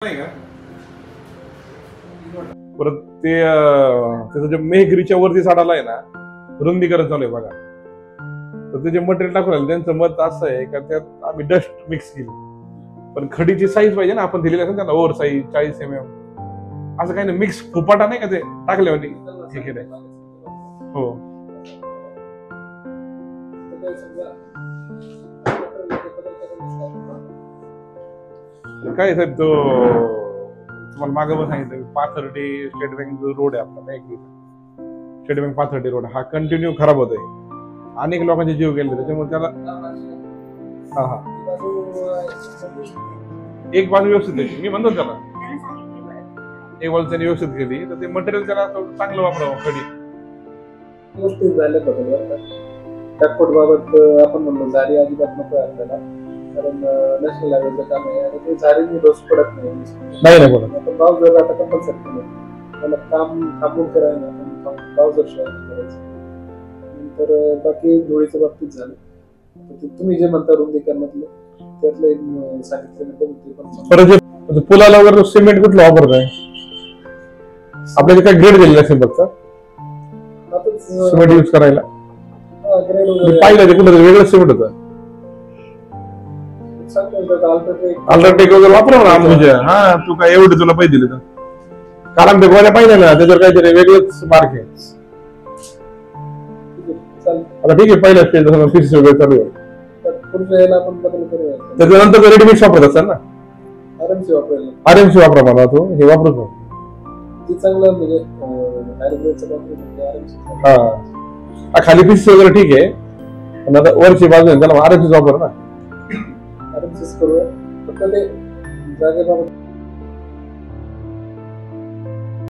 परत ते त्याचं जे मेहगरीच्या वरती झाडाला आहे ना रुंदीकरण चालू आहे बघा. तर ते जे मटेरियल टाकून राहिलं त्यांचं मत असं आहे का त्यात आम्ही डस्ट मिक्स केली, पण खडीची साईज पाहिजे ना आपण दिलेली असेल त्यांना ओव्हर साईज 40 mm असं काही नाही. मिक्स फुपाटा नाही का ते टाकल्यावर हे केलंय. हो काय साहेब तो तुम्हाला मागं पण सांगितलं पाथर्डी स्टेट बँक रोड आहे आपला स्टेट बँक पाथर्डी रोड हा कंटिन्यू खराब होतोय. अनेक लोकांचे जीव गेले त्याच्यामुळे त्याला एक बाजू व्यवस्थित आहे. मी म्हणतो त्याला एक बाजू त्याने व्यवस्थित केली तर ते मटेरियल त्याला चांगलं वापरावं. खडी गोष्टी झाल्या ट्रॅकपोर्ट बाबत आपण म्हणलो झाडी अजिबात नको आपल्याला, कारण नॅशनल हायवेचं काम आहे आणि ते झाडीने डोस पडत नाही. आपण ब्राउझर आता कंपल्सरी केलं त्याला काम थांबून करायला आपण ब्राउझर करायचं. नंतर बाकी धुळीच्या बाबतीत झालं तुम्ही जे म्हणता रुंदीकरणातलं त्यातलं एक सांगितलं. पुलाला वगैरे सिमेंट कुठलं वापरताय आपल्याला काय ग्रेड दिलेला असेल फक्त सिमेंट यूज करायला पाहिलं ते कुठं वेगळं सिमेंट होतं. अल्ट्राटेक वगैरे वापरा ना म्हणजे हा तू काय एवढे तुला पैसे दिले तर कारण ते गोळ्या पाहिजे ना त्याच्यावर काहीतरी वेगळंच मार्क आहे. आता ठीक आहे पहिल्या स्टेज फिक्स वगैरे चालू आहे त्याच्यानंतर रेडीमेड वापरत असेल ना. आरएमसी वापरा मला तू हे वापरू चांगलं म्हणजे हा खाली पीस वगैरे ठीक आहे पण आता वरची बाजू त्याला आरएमसी वापर ना. करूया फक्त ते जागेबाबत